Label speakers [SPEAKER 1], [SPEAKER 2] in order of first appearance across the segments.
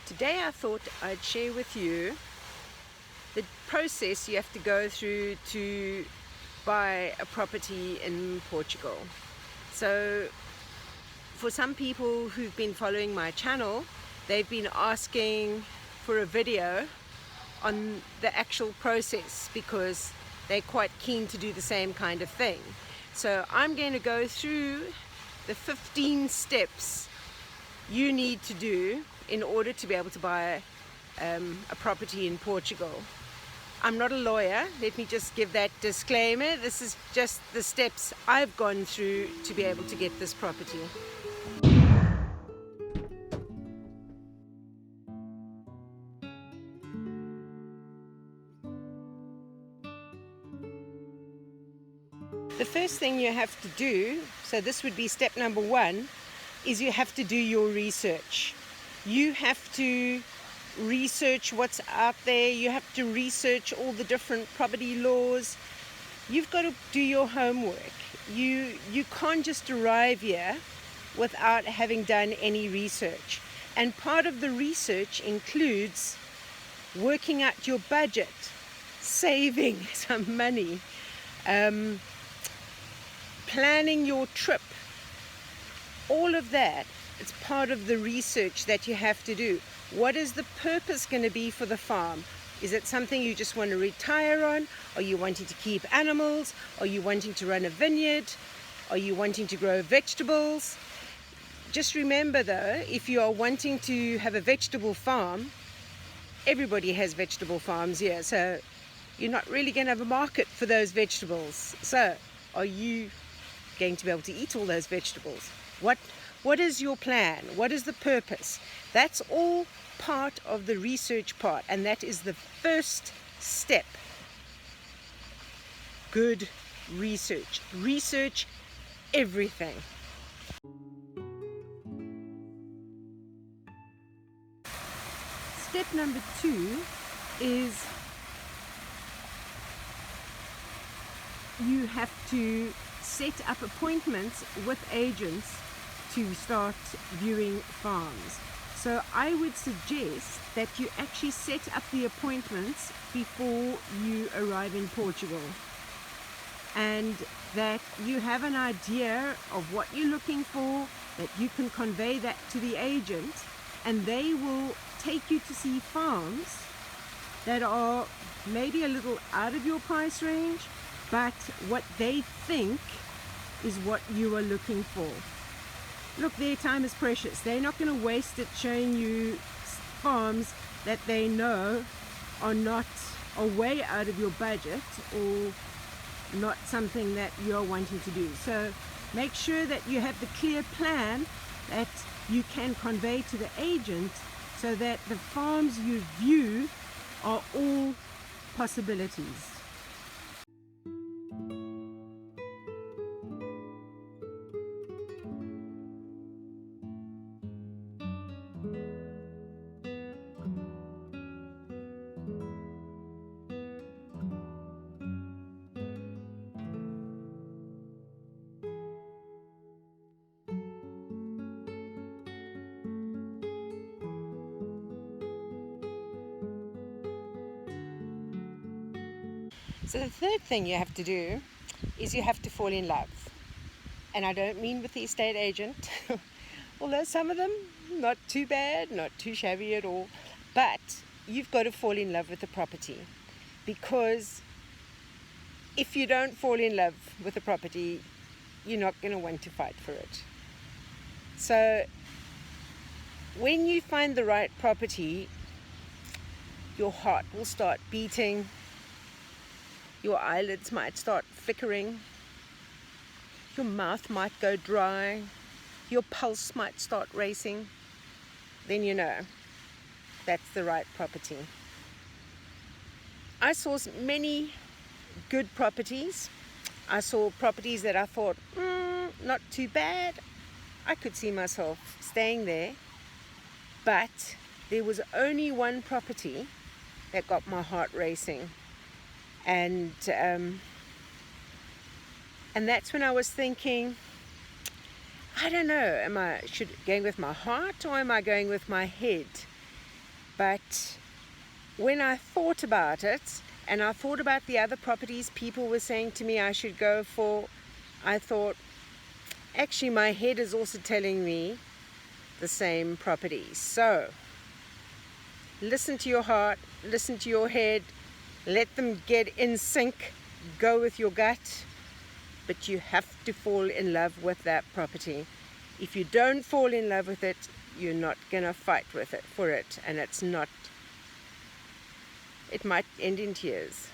[SPEAKER 1] Today I thought I'd share with you the process you have to go through to buy a property in Portugal. So for some people who've been following my channel, they've been asking for a video on the actual process because they're quite keen to do the same kind of thing. So I'm going to go through the 15 steps you need to do in order to be able to buy a property in Portugal. I'm not a lawyer, let me just give that disclaimer. This is just the steps I've gone through to be able to get this property. The first thing you have to do, so this would be step number 1, is you have to do your research. You have to research what's out there. You have to research all the different property laws. You've got to do your homework. You can't just arrive here without having done any research. And part of the research includes working out your budget, saving some money, planning your trip. All of that, it's part of the research that you have to do. What is the purpose going to be for the farm? Is it something you just want to retire on? Are you wanting to keep animals? Are you wanting to run a vineyard? Are you wanting to grow vegetables? Just remember though, if you are wanting to have a vegetable farm, everybody has vegetable farms here, so you're not really going to have a market for those vegetables. So are you going to be able to eat all those vegetables? What is your plan? What is the purpose? That's all part of the research part, and that is the first step. Good research. Research everything. Step number 2 is you have to set up appointments with agents to start viewing farms. So I would suggest that you actually set up the appointments before you arrive in Portugal, and that you have an idea of what you're looking for, that you can convey that to the agent, and they will take you to see farms that are maybe a little out of your price range, but what they think is what you are looking for. Look, their time is precious. They're not going to waste it showing you farms that they know are way out of your budget or not something that you're wanting to do. So make sure that you have the clear plan that you can convey to the agent, so that the farms you view are all possibilities. So the third thing you have to do is you have to fall in love. And I don't mean with the estate agent, although some of them not too bad, not too shabby at all, but you've got to fall in love with the property, because if you don't fall in love with the property, you're not going to want to fight for it. So when you find the right property, your heart will start beating, your eyelids might start flickering, your mouth might go dry, your pulse might start racing. Then you know that's the right property. I saw many good properties. I saw properties that I thought, not too bad. I could see myself staying there. But there was only one property that got my heart racing. And that's when I was thinking, I don't know, am I going with my heart or am I going with my head? But when I thought about it, and I thought about the other properties people were saying to me I should go for, I thought, actually my head is also telling me the same properties. So listen to your heart, listen to your head, let them get in sync, go with your gut, but you have to fall in love with that property. If you don't fall in love with it, you're not gonna fight with it for it, and it might end in tears.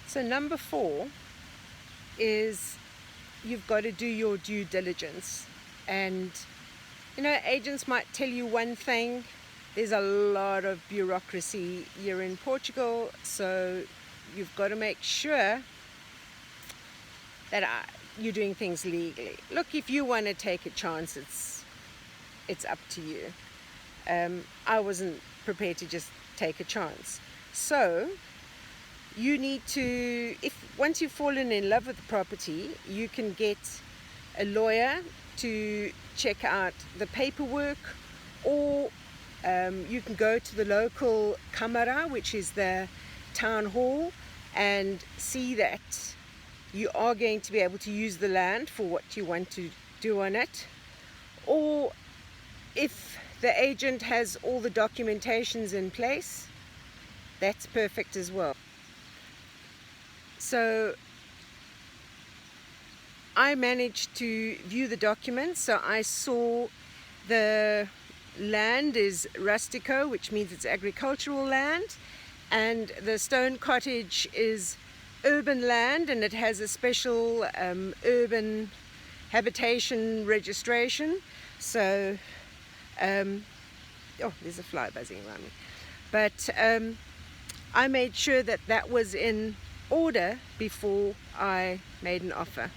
[SPEAKER 1] So number 4 is you've got to do your due diligence. And agents might tell you one thing. There's a lot of bureaucracy here in Portugal, so you've got to make sure that you're doing things legally. Look, if you want to take a chance, it's up to you. I wasn't prepared to just take a chance. So you need to, once you've fallen in love with the property, you can get a lawyer to check out the paperwork, or you can go to the local Câmara, which is the town hall, and see that you are going to be able to use the land for what you want to do on it. Or if the agent has all the documentations in place, that's perfect as well. So I managed to view the documents. So I saw the land is rustico, which means it's agricultural land, and the stone cottage is urban land, and it has a special urban habitation registration. So there's a fly buzzing around me. But I made sure that was in order before I made an offer.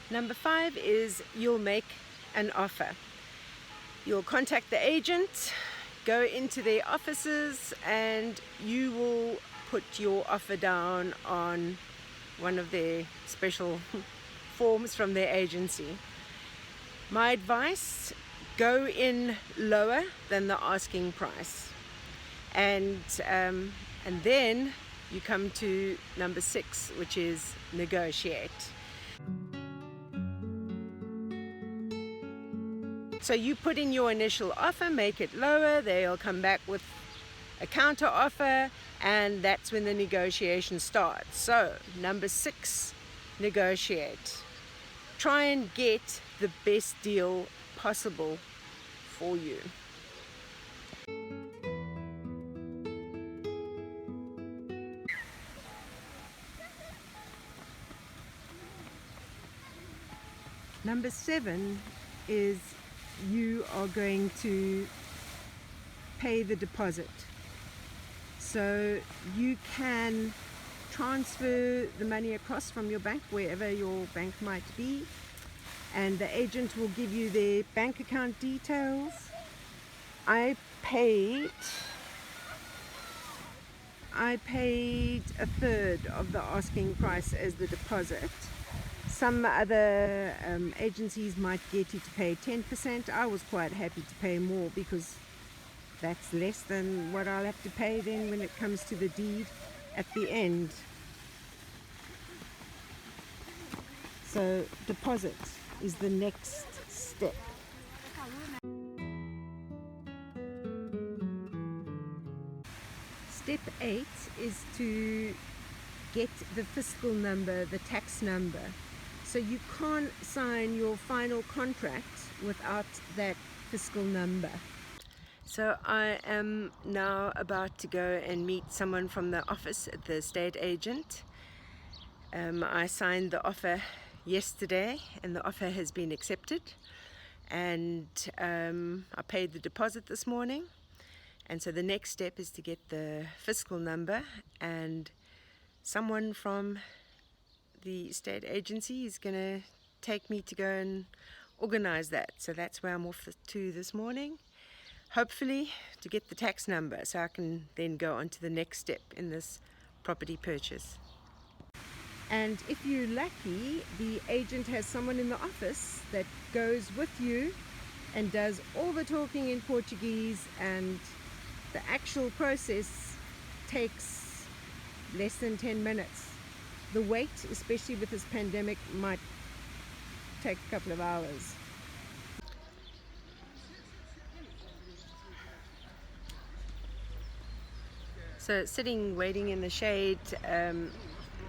[SPEAKER 1] Number 5 is you'll make an offer. You'll contact the agent, go into their offices, and you will put your offer down on one of their special forms from their agency. My advice, go in lower than the asking price. And then you come to number 6, which is negotiate. So you put in your initial offer, make it lower, they'll come back with a counter offer, and that's when the negotiation starts. So number 6, negotiate. Try and get the best deal possible for you. Number 7 is you are going to pay the deposit. So you can transfer the money across from your bank, wherever your bank might be, and the agent will give you their bank account details. I paid a third of the asking price as the deposit. Some other agencies might get you to pay 10%. I was quite happy to pay more because that's less than what I'll have to pay then when it comes to the deed at the end. So deposit is the next step. Step 8 is to get the fiscal number, the tax number. So you can't sign your final contract without that fiscal number. So I am now about to go and meet someone from the office at the estate agent. I signed the offer yesterday and the offer has been accepted, and I paid the deposit this morning, and so the next step is to get the fiscal number, and someone from the estate agency is going to take me to go and organize that. So that's where I'm off to this morning, hopefully to get the tax number so I can then go on to the next step in this property purchase. And if you're lucky, the agent has someone in the office that goes with you and does all the talking in Portuguese, and the actual process takes less than 10 minutes. The wait, especially with this pandemic, might take a couple of hours. So sitting waiting in the shade,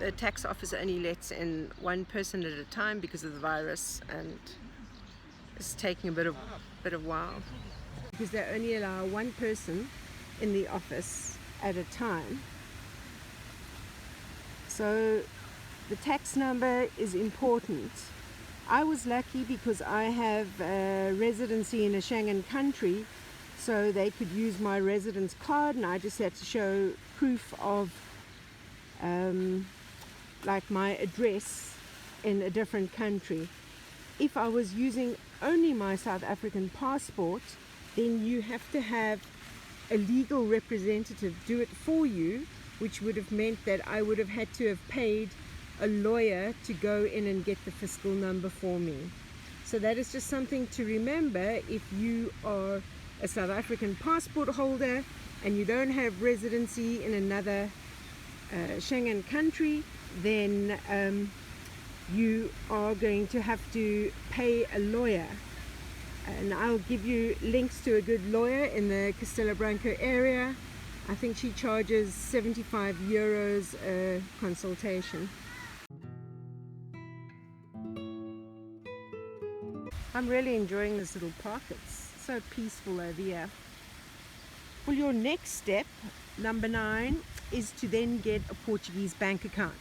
[SPEAKER 1] the tax office only lets in one person at a time because of the virus, and it's taking a bit of while because they only allow one person in the office at a time. So the tax number is important. I was lucky because I have a residency in a Schengen country, so they could use my residence card, and I just had to show proof of like my address in a different country. If I was using only my South African passport, then you have to have a legal representative do it for you, which would have meant that I would have had to have paid a lawyer to go in and get the fiscal number for me. So that is just something to remember. If you are a South African passport holder and you don't have residency in another Schengen country, then you are going to have to pay a lawyer. And I'll give you links to a good lawyer in the Castelo Branco area. I think she charges 75 euros a consultation. I'm really enjoying this little park. It's so peaceful over here. Well, your next step, number 9, is to then get a Portuguese bank account.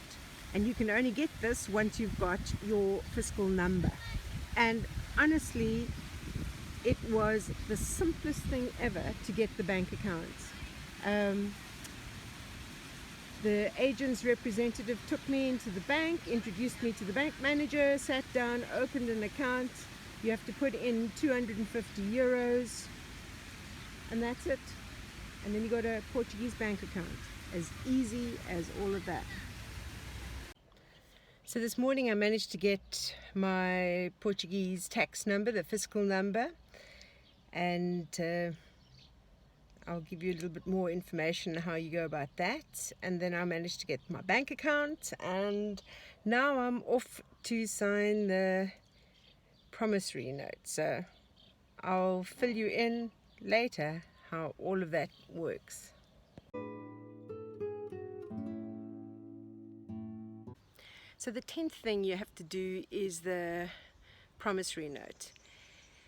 [SPEAKER 1] And you can only get this once you've got your fiscal number. And honestly, it was the simplest thing ever to get the bank accounts. The agent's representative took me into the bank, introduced me to the bank manager, sat down, opened an account. You have to put in 250 euros, and that's it. And then you got a Portuguese bank account. As easy as all of that. So this morning I managed to get my Portuguese tax number, the fiscal number, and I'll give you a little bit more information on how you go about that. And then I managed to get my bank account, and now I'm off to sign the promissory note. So I'll fill you in later how all of that works. So the 10th thing you have to do is the promissory note.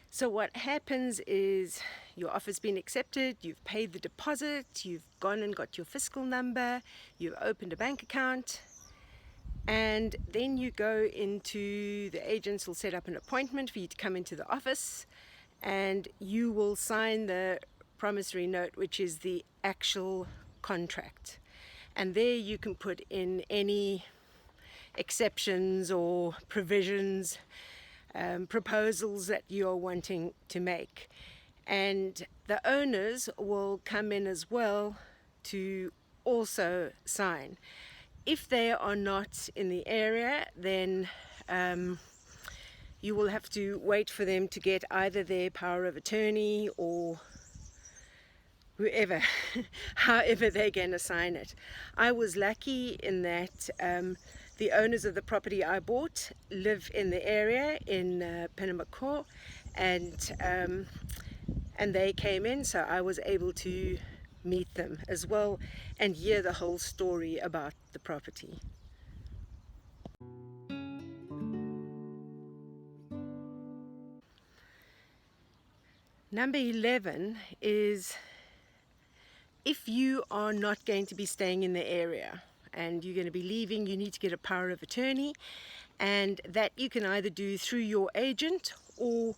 [SPEAKER 1] So what happens is your offer's been accepted, you've paid the deposit, you've gone and got your fiscal number, you've opened a bank account, and then you go into, the agents will set up an appointment for you to come into the office, and you will sign the promissory note, which is the actual contract. And there you can put in any exceptions or provisions, proposals that you're wanting to make, and the owners will come in as well to also sign. If they are not in the area, then you will have to wait for them to get either their power of attorney or whoever, however they're going to sign it. I was lucky in that the owners of the property I bought live in the area in Penamacor, and they came in, so I was able to meet them as well and hear the whole story about the property. Number 11 is, if you are not going to be staying in the area and you're going to be leaving, you need to get a power of attorney, and that you can either do through your agent or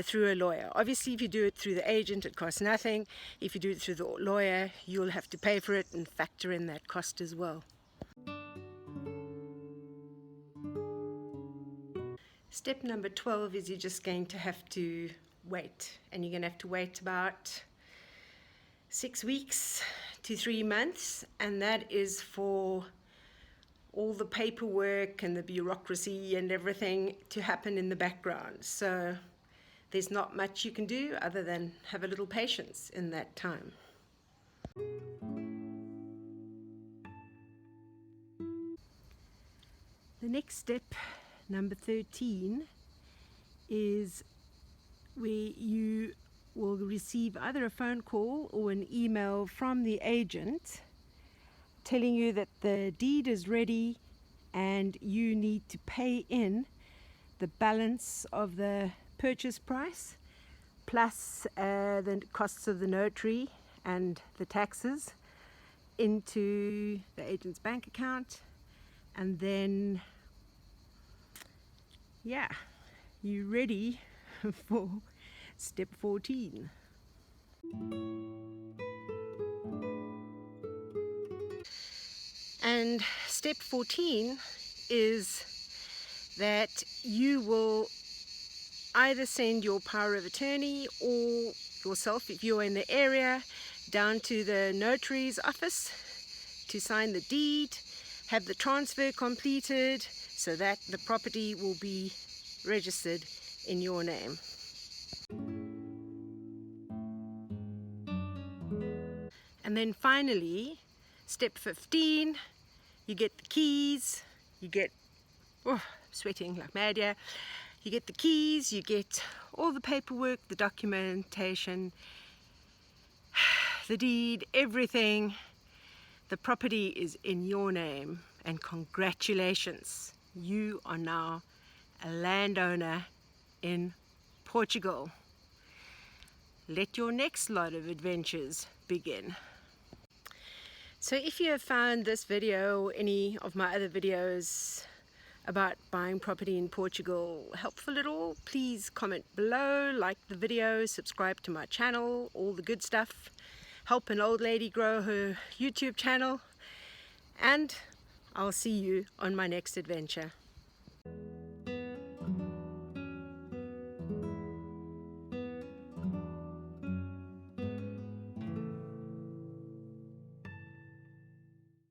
[SPEAKER 1] through a lawyer. Obviously, if you do it through the agent, it costs nothing. If you do it through the lawyer, you'll have to pay for it and factor in that cost as well. Step number 12 is you're just going to have to wait, and you're going to have to wait about 6 weeks to 3 months, and that is for all the paperwork and the bureaucracy and everything to happen in the background. So there's not much you can do other than have a little patience in that time. The next step, number 13, is where you will receive either a phone call or an email from the agent telling you that the deed is ready and you need to pay in the balance of the purchase price plus the costs of the notary and the taxes into the agent's bank account, and then you're ready for step 14. And step 14 is that you will either send your power of attorney or yourself, if you're in the area, down to the notary's office to sign the deed, have the transfer completed so that the property will be registered in your name. And then finally, step 15, you get the keys, sweating like mad here. You get the keys, you get all the paperwork, the documentation, the deed, everything. The property is in your name, and congratulations, you are now a landowner in Portugal. Let your next lot of adventures begin. So if you have found this video or any of my other videos about buying property in Portugal helpful at all, please comment below, like the video, subscribe to my channel, all the good stuff. Help an old lady grow her YouTube channel, and I'll see you on my next adventure.